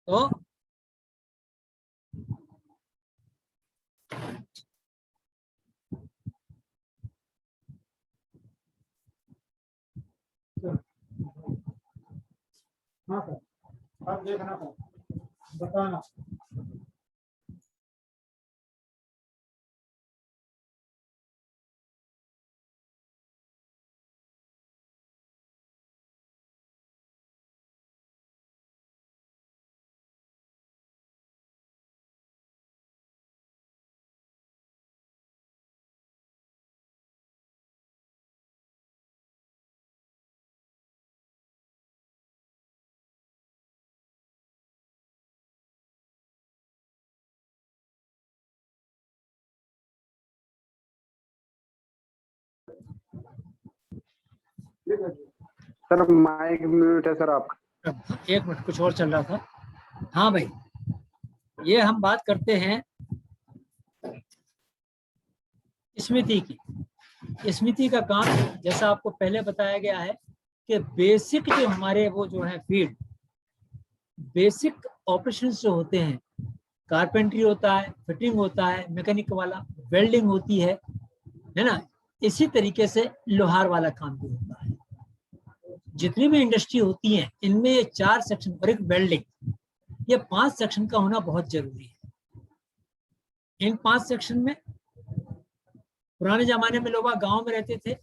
तो हाँ सर, आप देखना सर, बताना। सर माइक म्यूट है सर आपका। एक मिनट, कुछ और चल रहा था। हाँ भाई, ये हम बात करते हैं स्मृति की। स्मृति का काम, जैसा आपको पहले बताया गया है कि बेसिक जो हमारे वो जो है फील्ड, बेसिक ऑपरेशंस जो होते हैं, कारपेंट्री होता है, फिटिंग होता है, मैकेनिक वाला, वेल्डिंग होती है ना। इसी तरीके से लोहार वाला काम भी होता है। जितनी भी इंडस्ट्री होती है इनमें ये 4 सेक्शन और एक वेल्डिंग, ये 5 सेक्शन का होना बहुत जरूरी है। इन 5 सेक्शन में पुराने जमाने में लोग गांव में रहते थे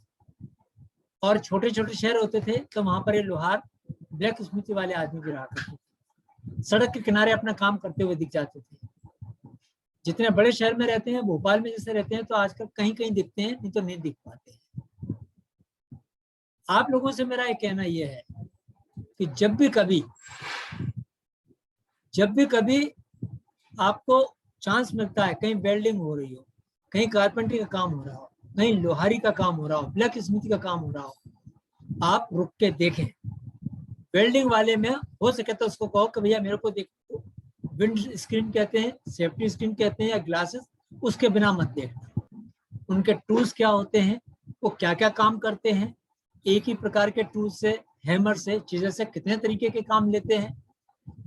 और छोटे छोटे शहर होते थे, तो वहां पर ये लोहार, ब्लैक स्मिथी वाले आदमी भी रहा करते थे, सड़क के किनारे अपना काम करते हुए दिख जाते थे। जितने बड़े शहर में रहते हैं, भोपाल में जैसे रहते हैं, तो आजकल कहीं कहीं दिखते हैं, नहीं तो नहीं दिख पाते हैं। आप लोगों से मेरा एक कहना यह है कि जब भी कभी आपको चांस मिलता है, कहीं वेल्डिंग हो रही हो, कहीं कारपेंटरी का काम हो रहा हो, कहीं लोहारी का काम हो रहा हो, ब्लैक स्मिथी का काम हो रहा हो, आप रुक के देखें। वेल्डिंग वाले में हो सके तो उसको कहो कि भैया मेरे को देखो, विंड स्क्रीन कहते हैं, सेफ्टी स्क्रीन कहते हैं, या ग्लासेस, उसके बिना मत देखना। उनके टूल्स क्या होते हैं, वो क्या क्या काम करते हैं, एक ही प्रकार के टूल्स से, हैमर से, चीजें से कितने तरीके के काम लेते हैं,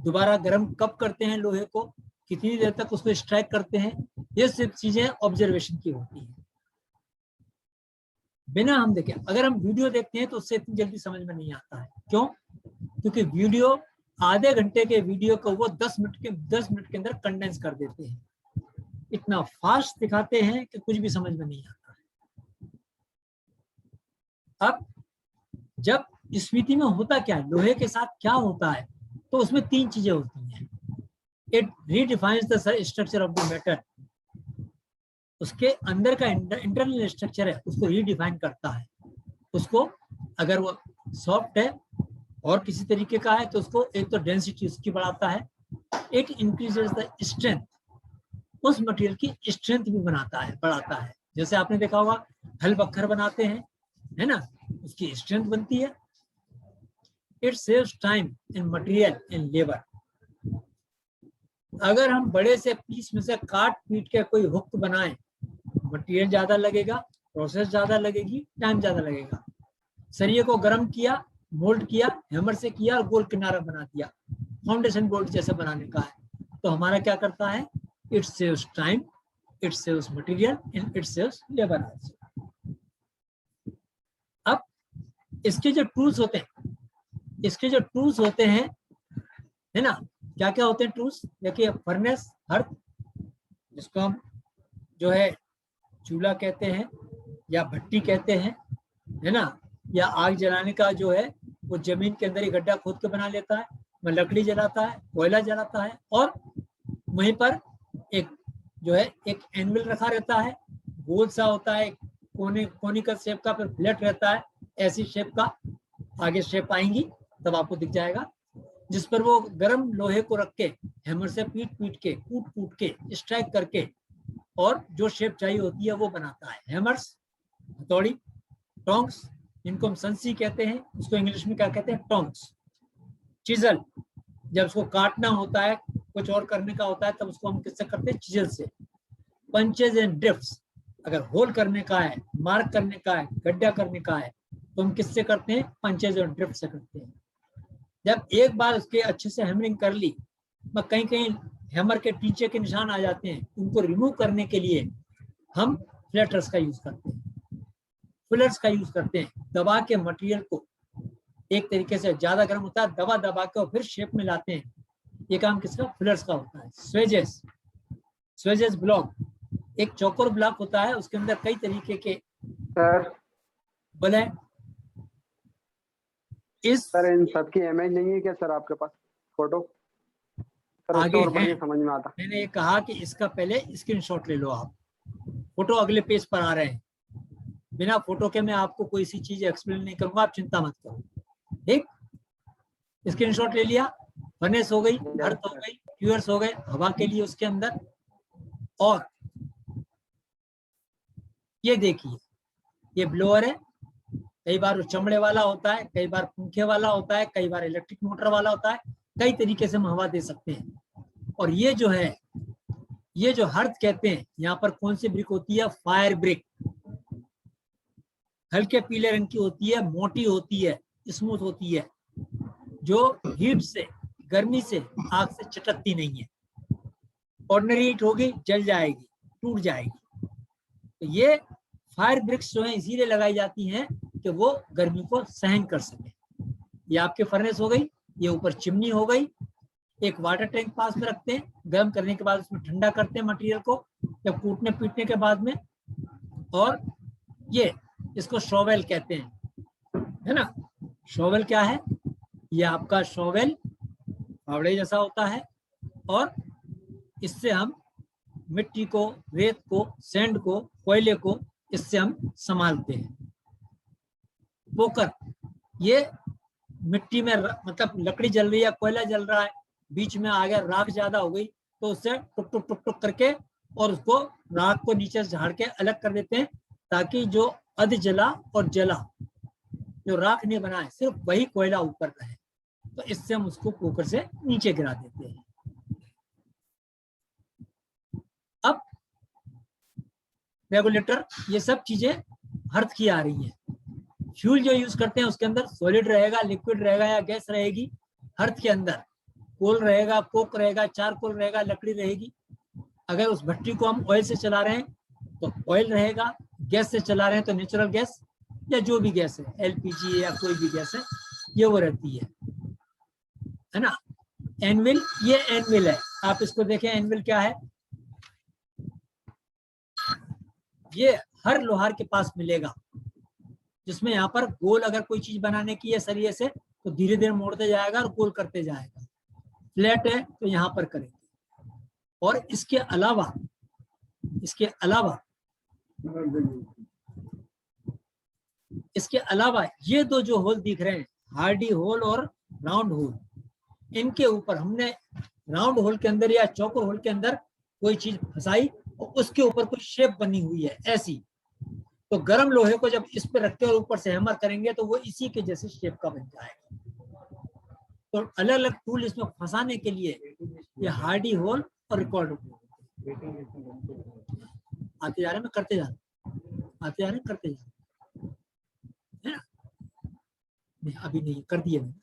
दोबारा गर्म कब करते हैं लोहे को, कितनी देर तक उसको स्ट्राइक करते हैं, ये सब चीजें ऑब्जर्वेशन की होती है। बिना हम देखें, अगर हम वीडियो देखते हैं तो उससे इतनी जल्दी समझ में नहीं आता है। क्यों? क्योंकि वीडियो, आधे घंटे के वीडियो को वो 10 मिनट के अंदर कंडेंस कर देते हैं, इतना फास्ट दिखाते हैं कि कुछ भी समझ में नहीं आता है। अब जब स्मृति में होता क्या है, लोहे के साथ क्या होता है, तो उसमें 3 चीजें होती हैं। It redefines the structure of the matter, उसके अंदर का इंटरनल स्ट्रक्चर है उसको रीडिफाइन करता है। उसको, अगर वो सॉफ्ट है और किसी तरीके का है तो उसको एक तो डेंसिटी उसकी बढ़ाता है। इट इंक्रीजेस द स्ट्रेंथ, उस मटेरियल की स्ट्रेंथ भी बढ़ाता है। जैसे आपने देखा होगा हल बख्खर बनाते हैं, है ना, उसकी स्ट्रेंथ बनती है। It saves time in material in labour. अगर हम बड़े से पीस में से काट पीट के कोई हुक बनाएं, मटेरियल ज्यादा लगेगा, प्रोसेस ज्यादा लगेगी, टाइम ज्यादा लगेगा। सरिये को गर्म किया, मोल्ड किया, हैमर से किया और गोल किनारा बना दिया, फाउंडेशन बोल्ट जैसे बनाने का है, तो हमारा क्या करता है, it saves time, it saves material and it saves labour also. अब इसके जो टूल्स होते हैं, है ना, क्या क्या होते हैं टूल्स? देखिए, फर्नेस, हर्थ, जिसको हम जो है चूल्हा कहते हैं या भट्टी कहते हैं, है ना, या आग जलाने का जो है वो जमीन के अंदर ही गड्ढा खोद के बना लेता है, वह लकड़ी जलाता है, कोयला जलाता है, और वहीं पर एक जो है एक एनविल रखा रहता है, गोल सा होता है, कोनिकल शेप का, फिर फ्लैट रहता है, ऐसी शेप का, आगे शेप आएंगी तब आपको दिख जाएगा, जिस पर वो गर्म लोहे को रख के हैमर से कूट कूट के स्ट्राइक करके और जो शेप चाहिए होती है वो बनाता है। हैमर्स, हथौड़ी, टोंग्स, जिनको हम संसी कहते हैं, उसको इंग्लिश में क्या कहते हैं, टोंग्स। चिजल, जब उसको काटना होता है, कुछ और करने का होता है, तब उसको हम किससे करते हैं, चिजल से। पंचेज एंड ड्रिफ्ट्स, अगर होल करने का है, मार्क करने का है, गड्ढा करने का है, तो हम किससे करते हैं, पंचेज और ड्रिफ्ट से करते हैं। जब एक बार उसके अच्छे से हैमरिंग कर ली, कहीं कहीं हैमर के नीचे के निशान आ जाते हैं, उनको रिमूव करने के लिए हम फ्लैटर्स का यूज करते हैं, फिलर्स का यूज करते हैं। दबा के मटेरियल को एक तरीके से ज्यादा गर्म होता है, दबा दबा के और फिर शेप में लाते हैं। ये काम किसका? फिलर्स का होता है। स्वेजेस, स्वेजेस ब्लॉक एक चौकोर ब्लॉक होता है, उसके अंदर कई तरीके के सर बोले इस सर इन सब की इमेज नहीं है क्या सर आपके पास, फोटो? सर उससे आगे और बढ़िया हैं। समझ में आता। मैंने ये कहा कि इसका पहले स्क्रीनशॉट ले लो आप, फोटो अगले पेज पर आ रहे हैं। बिना फोटो के मैं आपको कोई सी चीज एक्सप्लेन नहीं करूंगा, आप चिंता मत करो। ठीक, स्क्रीनशॉट ले लिया। फर्नेस हो गई, अर्थ हो गई, फ्यूअर्स हो गए हवा के लिए उसके अंदर। और ये देखिए, ये ब्लोअर है। कई बार वो चमड़े वाला होता है, कई बार पंखे वाला होता है, कई बार इलेक्ट्रिक मोटर वाला होता है। कई तरीके से हम हवा दे सकते हैं। और ये जो है, ये जो हर्थ कहते हैं, यहाँ पर कौन सी ब्रिक होती है? Fire brick. हल्के पीले रंग की होती है, मोटी होती है, स्मूथ होती है, जो हीट से, गर्मी से, आग से चटकती नहीं है। ऑर्डिनरी हीट होगी जल जाएगी, टूट जाएगी। तो ये फायर ब्रिक्स जो है इसीलिए लगाई जाती हैं कि वो गर्मी को सहन कर सके। ये आपके फर्नेस हो गई, ये ऊपर चिमनी हो गई। एक वाटर टैंक पास में रखते हैं, गर्म करने के बाद उसमें ठंडा करते हैं मटेरियल को, जब कूटने पीटने के बाद में। और ये इसको शॉवेल कहते हैं, है ना? शॉवेल क्या है? ये आपका शॉवेल फावड़े जैसा होता है, और इससे हम मिट्टी को, रेत को, सैंड को, कोयले को इससे हम संभालते हैं। पोकर, ये मिट्टी में मतलब लकड़ी जल रही है, कोयला जल रहा है, बीच में आ गया राख ज्यादा हो गई, तो उससे टुक टुक टुक टुक करके और उसको राख को नीचे से झाड़ के अलग कर देते हैं, ताकि जो अध जला और जला जो राख नहीं बना है, सिर्फ वही कोयला ऊपर रहे। तो इससे हम उसको पोकर से नीचे गिरा देते हैं। अब रेगुलेटर, ये सब चीजें हर्थ की आ रही हैं। फ्यूल जो यूज करते हैं उसके अंदर सॉलिड रहेगा, लिक्विड रहेगा या गैस रहेगी। हर्थ के अंदर कोल रहेगा, कोक रहेगा, चारकोल रहेगा, लकड़ी रहेगी। अगर उस भट्टी को हम ऑयल से चला रहे हैं तो ऑयल रहेगा, गैस से चला रहे हैं तो नेचुरल गैस या जो भी गैस है, एलपीजी या कोई भी गैस है, ये वो रहती है ना? एनविल, ये एनविल है, आप इसको देखें। एनविल क्या है? ये हर लोहार के पास मिलेगा, जिसमें यहाँ पर गोल अगर कोई चीज बनाने की है सरिये से, तो धीरे धीरे मोड़ते जाएगा और गोल करते जाएगा। फ्लैट है तो यहाँ पर करेंगे। और इसके अलावा ये दो जो होल दिख रहे हैं, हार्डी होल और राउंड होल, इनके ऊपर हमने राउंड होल के अंदर या चौकोर होल के अंदर कोई चीज फंसाई और उसके ऊपर कोई शेप बनी हुई है ऐसी, तो गर्म लोहे को जब इस पे रखते और ऊपर से हैमर करेंगे तो वो इसी के जैसे शेप का बन जाएगा। तो अलग अलग टूल इसमें फंसाने के लिए ये हार्डी होल और रिकॉर्ड आते जा रहे हैं, करते जा रहे हैं, करते जा रहे हैं, नहीं अभी नहीं कर दिए मैंने,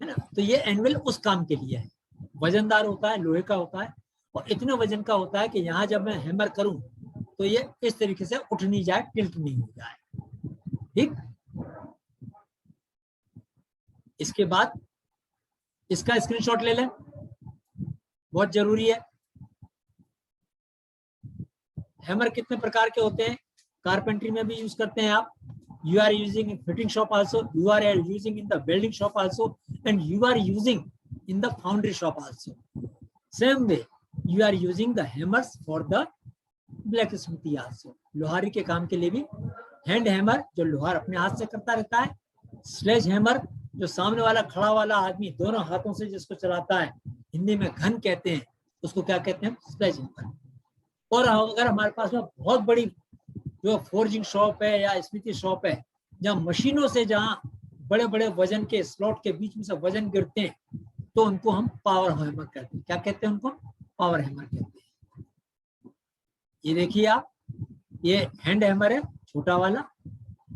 है ना? तो ये एनविल उस काम के लिए है, वजनदार होता है, लोहे का होता है, और इतने वजन का होता है कि यहाँ जब मैं हैमर करूं तो ये इस तरीके से उठ नहीं जाए, टिल्ट नहीं हो जाए। ठीक, इसके बाद इसका स्क्रीनशॉट ले लें, बहुत जरूरी है। हैमर कितने प्रकार के होते हैं? कारपेंट्री में भी यूज करते हैं आप, you are using in fitting shop also, you are using in the welding shop also, and you are using in the foundry shop also. Same way you are using the hammers for the blacksmithy also. Lohari के काम के लिए भी hand hammer जो लोहार अपने हाथ से करता रहता है, स्लेज हैमर जो सामने वाला खड़ा वाला आदमी दोनों हाथों से जिसको चलाता है, हिंदी में घन कहते हैं, उसको क्या कहते हैं? Sledge hammer. और अगर हमारे पास में बहुत बड़ी जो फोर्जिंग शॉप है या स्मिथी शॉप है, जहाँ मशीनों से जहाँ बड़े बड़े वजन के स्लॉट के बीच में से वजन गिरते हैं, तो उनको हम पावर हैमर कहते हैं। क्या कहते हैं उनको? पावर हैमर कहते हैं। ये देखिए आप, ये हैंड हैमर है छोटा वाला,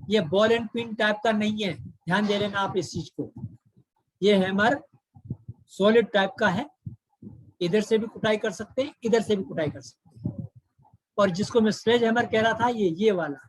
ये बॉल एंड पिन टाइप का नहीं है, ध्यान दे लेना आप इस चीज को। ये हैमर सॉलिड टाइप का है, इधर से भी कुटाई कर सकते हैं, इधर से भी कुटाई कर सकते हैं। और जिसको मैं स्लेज हैमर कह रहा था, ये वाला